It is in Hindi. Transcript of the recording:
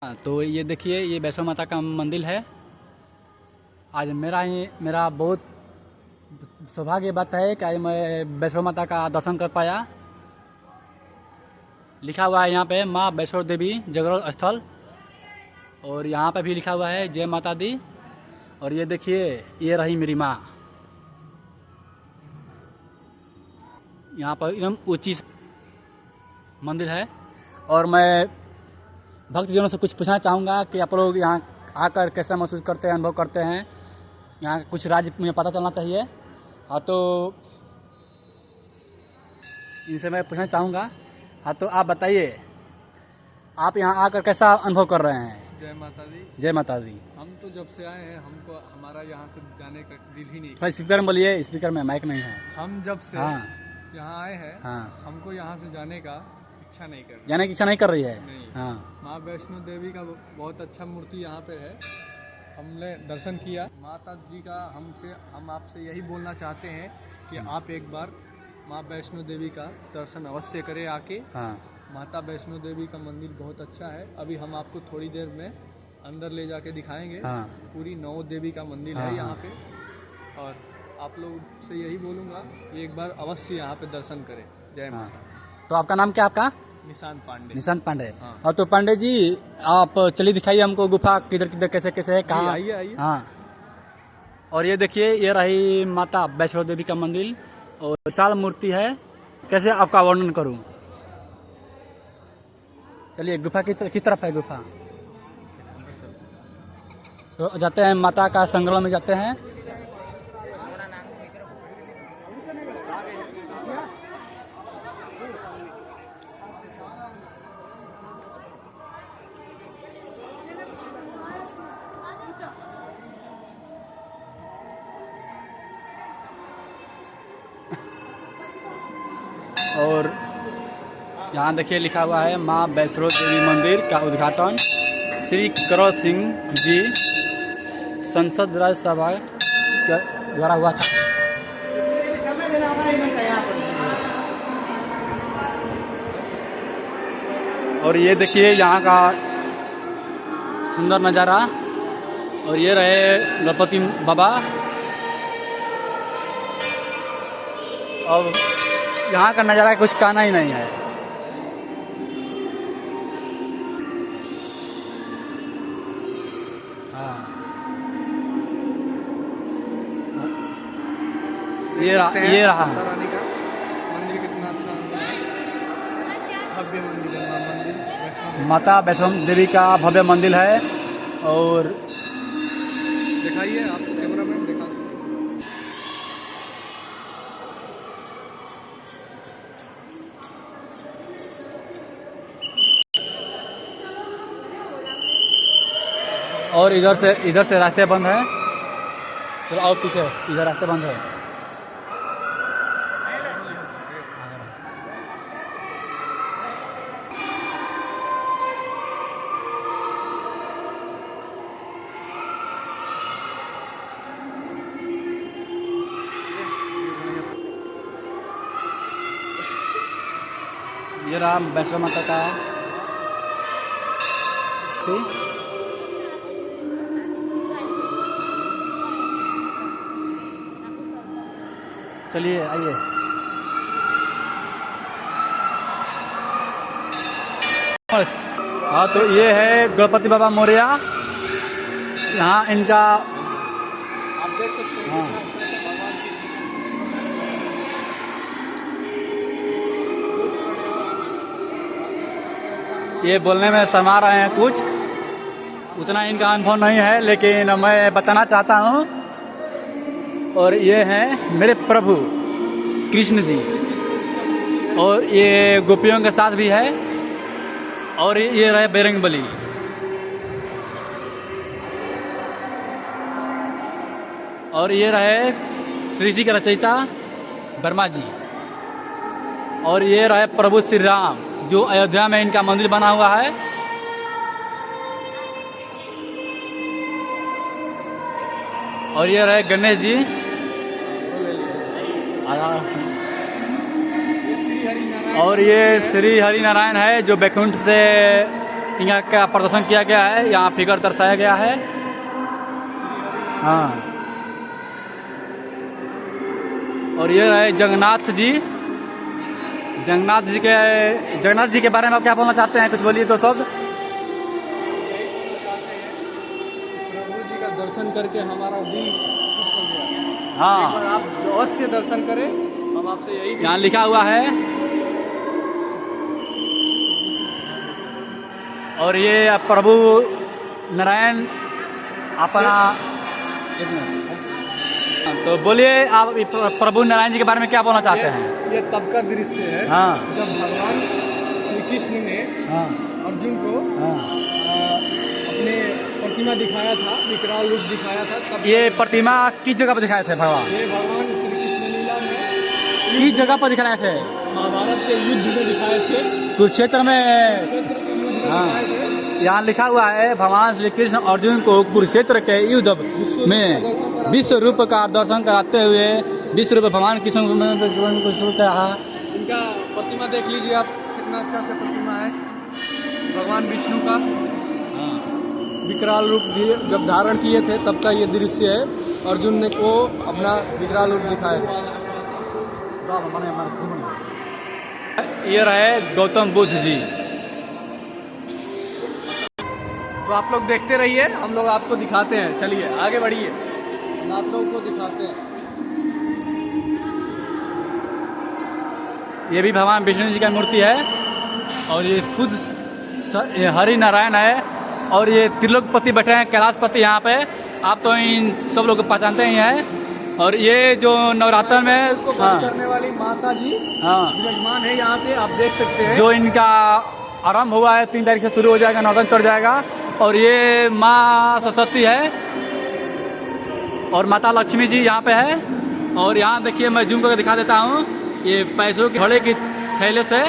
तो ये देखिए, ये वैष्णो माता का मंदिर है। आज मेरा बहुत सौभाग्य बात है कि आज मैं वैष्णो माता का दर्शन कर पाया। लिखा हुआ है यहाँ पे माँ वैष्णो देवी जागरण स्थल, और यहाँ पे भी लिखा हुआ है जय माता दी। और ये देखिए, ये रही मेरी माँ। यहाँ पर एकदम ऊंची मंदिर है। और मैं भक्तजनों से कुछ पूछना चाहूँगा कि आप लोग यहाँ आकर कैसा महसूस करते हैं, अनुभव करते हैं। यहाँ कुछ राज्य मुझे पता चलना चाहिए। हाँ, तो इनसे मैं पूछना चाहूँगा। हाँ, तो आप बताइए, आप यहाँ आकर कैसा अनुभव कर रहे हैं? जय माता दी। जय माता दी। हम तो जब से आए हैं, हमको हमारा यहाँ से जाने का दिल ही नहीं। थोड़ा स्पीकर में बोलिए, स्पीकर में माइक नहीं है। हम जब से हाँ यहाँ आए हैं, हाँ, हमको यहाँ से जाने का इच्छा नहीं कर रही। जाने की इच्छा नहीं कर रही है। नहीं। हाँ, माँ वैष्णो देवी का बहुत अच्छा मूर्ति यहाँ पे है। हमने दर्शन किया माता जी का। हम आपसे यही बोलना चाहते हैं कि आप एक बार माँ वैष्णो देवी का दर्शन अवश्य करें आके। हाँ, माता वैष्णो देवी का मंदिर बहुत अच्छा है। अभी हम आपको थोड़ी देर में अंदर ले जाके दिखाएंगे। हाँ, पूरी 9 देवी का मंदिर हाँ, है यहाँ पे। और आप लोग से यही बोलूँगा कि एक बार अवश्य यहाँ पे दर्शन करें। जय हाँ। माता। तो आपका नाम क्या? आपका निशांत पांडे। निशांत पांडे। हाँ। और तो पांडे जी, आप चलिए दिखाइए हमको गुफा किधर किधर कैसे कैसे है, कहाँ। आइए आइए। हाँ, और ये देखिए, ये रही माता वैष्णो देवी का मंदिर और विशाल मूर्ति है। कैसे आपका वर्णन करूं? चलिए, गुफा किस तरफ है गुफा? तो जाते हैं, माता का संगम में जाते हैं। और यहाँ देखिए, लिखा हुआ है माँ वैष्णो देवी मंदिर का उद्घाटन श्री करण सिंह जी संसद राज्यसभा के द्वारा हुआ था। और ये देखिए यहाँ का सुंदर नज़ारा। और ये रहे गणपति बाबा। और यहाँ का नज़ारा कुछ कहना ही नहीं है। हाँ, ये रहा माता रानी का मंदिर कितना अच्छा है। भव्य मंदिर है। मंदिर वैष्णो माता वैष्णो देवी का भव्य मंदिर है। और दिखाइए, आप कैमरामैन दिखा। और इधर से रास्ते बंद है। चलो आओ पीछे, इधर रास्ते बंद है। ये रहा वैष्णो माता का। चलिए आइए। हाँ, तो ये है गणपति बाबा मोरया। यहाँ इनका आप देख सकते हैं। हाँ, ये बोलने में शर्मा रहे हैं, कुछ उतना इनका अनुभव नहीं है, लेकिन मैं बताना चाहता हूँ। और ये हैं मेरे प्रभु कृष्ण जी, और ये गोपियों के साथ भी है। और ये रहे बजरंगबली। और ये रहे श्री जी के रचयिता वर्मा जी। और ये रहे प्रभु श्री राम, जो अयोध्या में इनका मंदिर बना हुआ है। और ये रहे गणेश जी। और ये श्री हरि नारायण है, जो बैकुंठ से यहाँ का प्रदर्शन किया गया है, यहाँ फिगर दर्शाया गया है। हाँ, और ये है जगन्नाथ जी। जगन्नाथ जी के बारे में आप क्या बोलना चाहते हैं? कुछ बोलिए दो शब्द। प्रभु जी का दर्शन करके हमारा दिल खुश हो गया। हाँ, एक बार आप अवश्य दर्शन करें, हम आपसे यही यहाँ लिखा हुआ है। और ये प्रभु नारायण अपना, एक मिनट, तो बोलिए आप प्रभु नारायण जी के बारे में क्या बोलना चाहते हैं? ये तब का दृश्य है हाँ, जब भगवान श्री कृष्ण ने हाँ, अर्जुन को हाँ। अपने प्रतिमा दिखाया था, विकराल रूप दिखाया था। तब ये प्रतिमा किस जगह पर दिखाए थे भगवान? ये भगवान श्री कृष्ण लीला में किस जगह पर दिखाए थे? महाभारत के युद्ध में दिखाए थे, कुरुक्षेत्र में। क्षेत्र के युद्ध में हाँ, दिखाए थे। यहाँ लिखा हुआ है भगवान श्री कृष्ण अर्जुन को कुरुक्षेत्र के युद्ध में विश्व रूप का दर्शन कराते हुए विश्व रूप भगवान कृष्ण को कहा। इनका प्रतिमा देख लीजिए आप, कितना अच्छा से प्रतिमा है भगवान विष्णु का। विकराल रूप दिए जब धारण किए थे तब का ये दृश्य है। अर्जुन ने को अपना विकराल रूप दिखाया था। ये रहे गौतम बुद्ध जी। तो आप लोग देखते रहिए, हम लोग आपको दिखाते हैं। चलिए आगे बढ़िए, हम आप लोगों को दिखाते हैं। ये भी भगवान विष्णु जी का मूर्ति है और ये खुद हरि नारायण है और ये त्रिलोकपति बैठे हैं, कैलाशपति यहाँ पे। आप तो इन सब लोग को पहचानते ही हैं। और ये जो नवरात्र में करने वाली माता जी विराजमान है यहाँ पे, आप देख सकते हैं। जो इनका आरंभ हुआ है 3 तारीख से शुरू हो जाएगा, नवरात्र चढ़ जाएगा। और ये माँ सरस्वती है और माता लक्ष्मी जी यहाँ पे है। और यहाँ देखिए, मैं जूम करके दिखा देता हूँ। ये पैसों के घड़े की थैले से